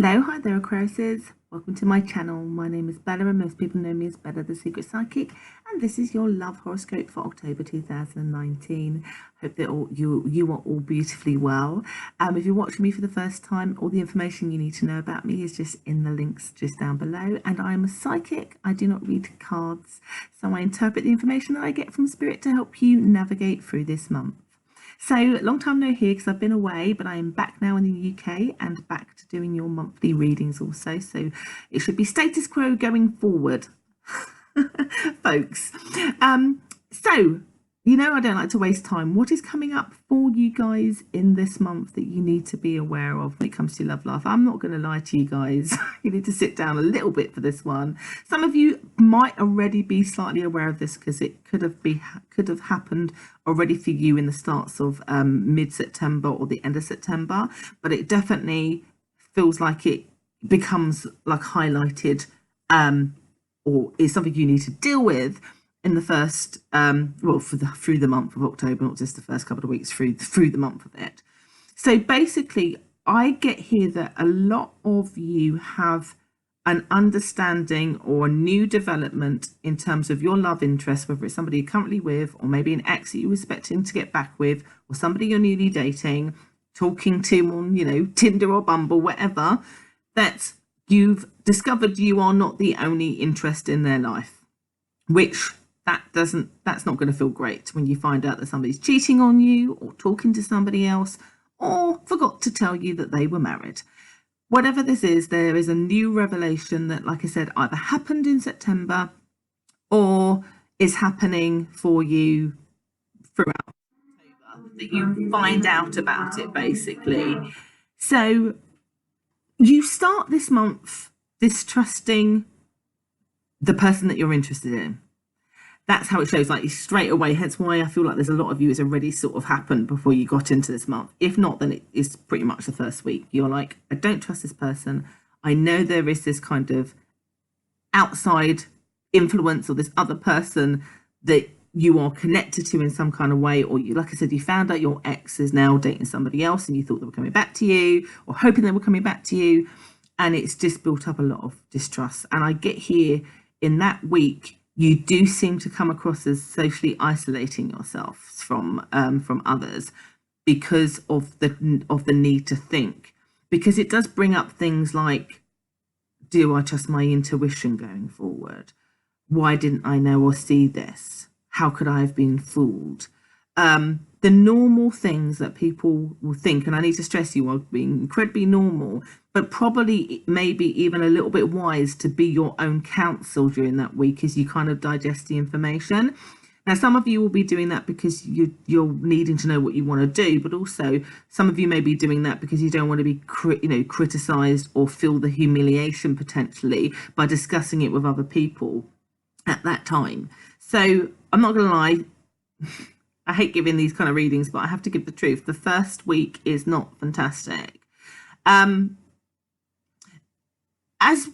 Hi there Aquariuses. Welcome to my channel. My name is Bella and most people know me as Bella the Secret Psychic, and this is your love horoscope for October 2019. Hope that you are all beautifully well. If you're watching me for the first time, all the information you need to know about me is just in the links just down below, and I am a psychic. I do not read cards, so I interpret the information that I get from Spirit to help you navigate through this month. So long time no here because I've been away, but I am back now in the UK and back to doing your monthly readings also. So it should be status quo going forward, folks. So, you know, I don't like to waste time. What is coming up for you guys in this month that you need to be aware of when it comes to your love life? I'm not going to lie to you guys. You need to sit down a little bit for this one. Some of you might already be slightly aware of this because it could have happened already for you in the starts of mid-September or the end of September, but it definitely feels like it becomes like highlighted or is something you need to deal with in the first through the month of October, not just the first couple of weeks through the month of it. So basically I get here that a lot of you have an understanding or a new development in terms of your love interest, whether it's somebody you're currently with or maybe an ex that you're expecting to get back with, or somebody you're newly dating, talking to on, you know, Tinder or Bumble, whatever, that you've discovered you are not the only interest in their life, which that's not going to feel great when you find out that somebody's cheating on you or talking to somebody else or forgot to tell you that they were married. Whatever this is, there is a new revelation that, like I said, either happened in September or is happening for you throughout October, that you find out about it basically. So you start this month distrusting the person that you're interested in. That's how it shows, like, straight away. Hence why I feel like there's a lot of you it's already sort of happened before you got into this month. If not, then it is pretty much the first week. You're like, I don't trust this person. I know there is this kind of outside influence or this other person that you are connected to in some kind of way, or you, like I said, you found out your ex is now dating somebody else and you thought they were coming back to you or hoping they were coming back to you, and it's just built up a lot of distrust. And I get here in that week you do seem to come across as socially isolating yourself from others because of the need to think, because it does bring up things like, do I trust my intuition going forward? Why didn't I know or see this? How could I have been fooled? The normal things that people will think, and I need to stress you are being incredibly normal, but probably maybe even a little bit wise to be your own counsel during that week as you kind of digest the information. Now, some of you will be doing that because you're needing to know what you want to do, but also some of you may be doing that because you don't want to be criticized or feel the humiliation potentially by discussing it with other people at that time. So I'm not gonna lie, I hate giving these kind of readings, but I have to give the truth. The first week is not fantastic. As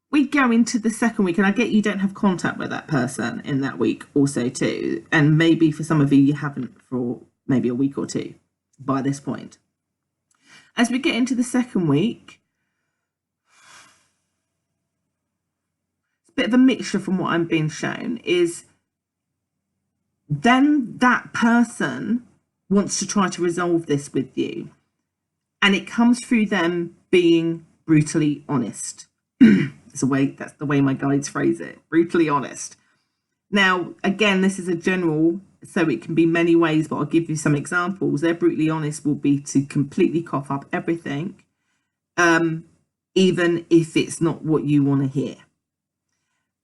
we go into the second week, and I get you don't have contact with that person in that week also too, and maybe for some of you, you haven't for maybe a week or two by this point. As we get into the second week, it's a bit of a mixture from what I'm being shown, is then that person wants to try to resolve this with you, and it comes through them being brutally honest. That's the way my guides phrase it, brutally honest. Now, again, this is a general, so it can be many ways, but I'll give you some examples. Their brutally honest will be to completely cough up everything, even if it's not what you want to hear.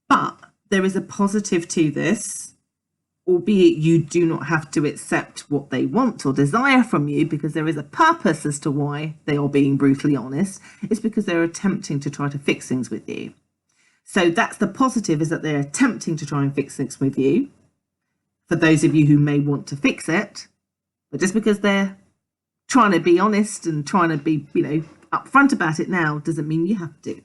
But there is a positive to this, albeit you do not have to accept what they want or desire from you, because there is a purpose as to why they are being brutally honest. It's because they're attempting to try to fix things with you. So that's the positive, is that they're attempting to try and fix things with you, for those of you who may want to fix it. But just because they're trying to be honest and trying to be, upfront about it now, doesn't mean you have to.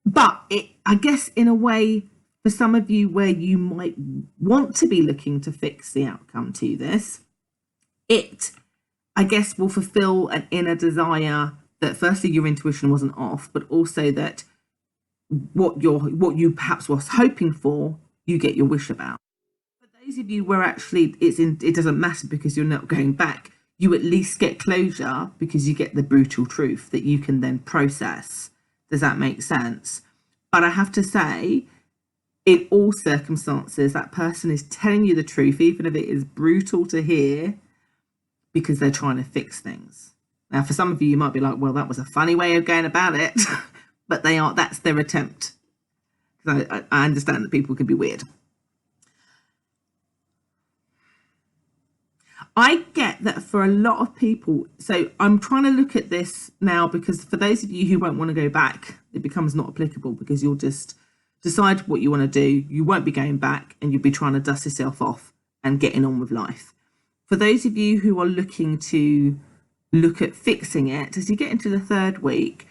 But I guess in a way, for some of you where you might want to be looking to fix the outcome to this, it, I guess, will fulfill an inner desire that firstly your intuition wasn't off, but also that what you perhaps was hoping for, you get your wish about. For those of you where actually it doesn't matter because you're not going back, you at least get closure because you get the brutal truth that you can then process. Does that make sense? But I have to say, in all circumstances, that person is telling you the truth, even if it is brutal to hear, because they're trying to fix things. Now, for some of you, you might be like, well, that was a funny way of going about it, but that's their attempt. I understand that people can be weird. I get that for a lot of people. So I'm trying to look at this now, because for those of you who won't want to go back, it becomes not applicable, because you'll just decide what you want to do. You won't be going back, and you'll be trying to dust yourself off and getting on with life. For those of you who are looking to look at fixing it, as you get into the third week,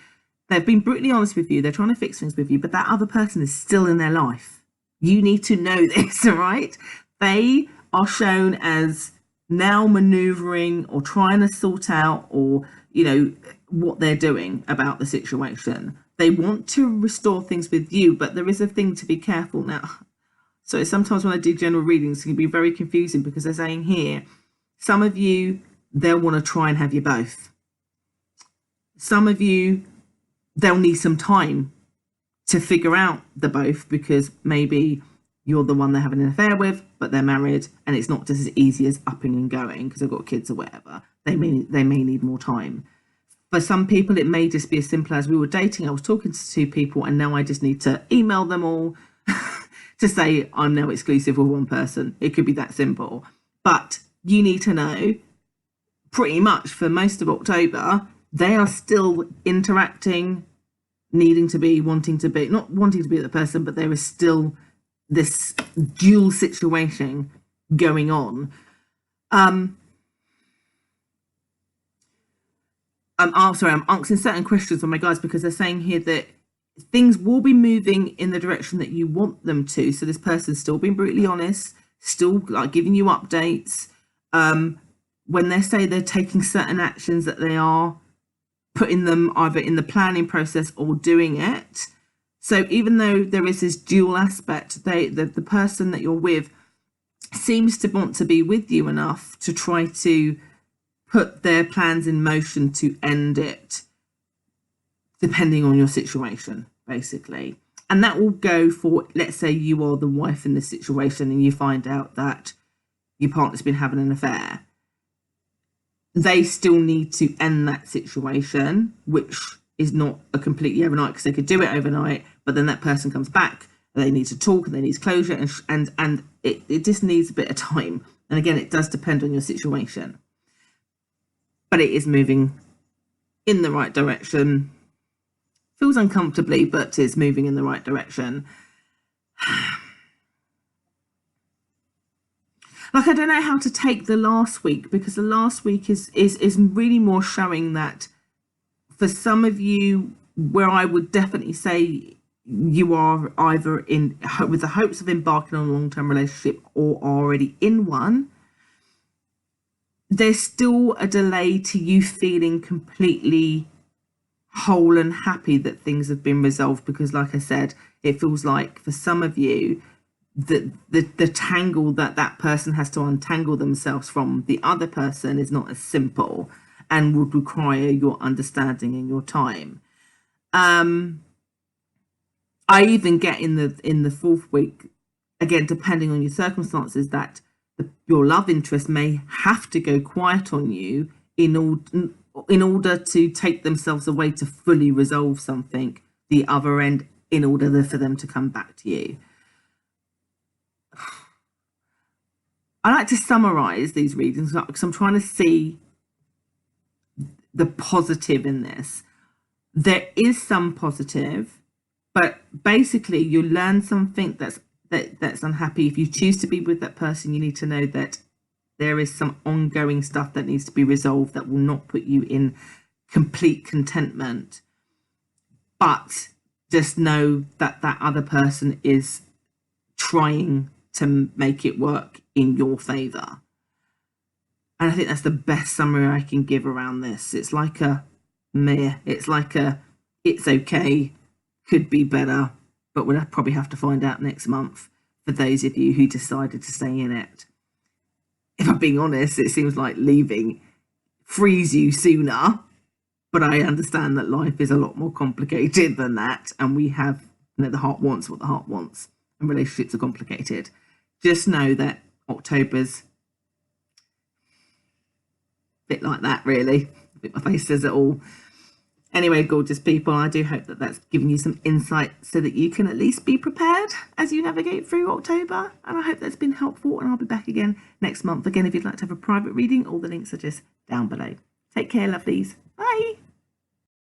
they've been brutally honest with you. They're trying to fix things with you, but that other person is still in their life. You need to know this, all right? They are shown as now maneuvering or trying to sort out, or what they're doing about the situation. They want to restore things with you, but there is a thing to be careful now. So sometimes when I do general readings, it can be very confusing, because they're saying here, some of you, they'll want to try and have you both. Some of you, they'll need some time to figure out the both, because maybe you're the one they're having an affair with, but they're married, and it's not just as easy as upping and going because they've got kids or whatever. They may need more time. For some people, it may just be as simple as, we were dating, I was talking to two people, and now I just need to email them all to say I'm now exclusive with one person. It could be that simple. But you need to know, pretty much for most of October, they are still interacting, needing to be, wanting to be, not wanting to be the person, but there is still this dual situation going on. I'm asking certain questions on my guys, because they're saying here that things will be moving in the direction that you want them to. So this person's still being brutally honest, still like giving you updates. When they say they're taking certain actions, that they are putting them either in the planning process or doing it. So even though there is this dual aspect, the person that you're with seems to want to be with you enough to try to put their plans in motion to end it, depending on your situation, basically. And that will go for, let's say you are the wife in this situation and you find out that your partner's been having an affair. They still need to end that situation, which is not a completely overnight, because they could do it overnight, but then that person comes back, they need to talk, and they need closure, and it just needs a bit of time. And again, it does depend on your situation, but it is moving in the right direction. Feels uncomfortably, but it's moving in the right direction. Like, I don't know how to take the last week, because the last week is really more showing that for some of you, where I would definitely say you are either with the hopes of embarking on a long-term relationship or already in one, there's still a delay to you feeling completely whole and happy that things have been resolved, because like I said, it feels like for some of you, the tangle that person has to untangle themselves from the other person is not as simple, and would require your understanding and your time. I even get in the fourth week, again, depending on your circumstances, that your love interest may have to go quiet on you in order to take themselves away to fully resolve something, the other end, in order for them to come back to you. I like to summarize these readings because I'm trying to see the positive in this. There is some positive, but basically you learn something that's unhappy. If you choose to be with that person, you need to know that there is some ongoing stuff that needs to be resolved that will not put you in complete contentment. But just know that that other person is trying to make it work in your favor. And I think that's the best summary I can give around this. It's like meh. It's like it's okay, could be better, but we'll probably have to find out next month for those of you who decided to stay in it. If I'm being honest, it seems like leaving frees you sooner, but I understand that life is a lot more complicated than that, and we have, the heart wants what the heart wants, and relationships are complicated. Just know that October's a bit like that, really. I think my face says it all. Anyway, gorgeous people, I do hope that that's given you some insight so that you can at least be prepared as you navigate through October. And I hope that's been helpful, and I'll be back again next month. Again, if you'd like to have a private reading, all the links are just down below. Take care, lovelies. Bye.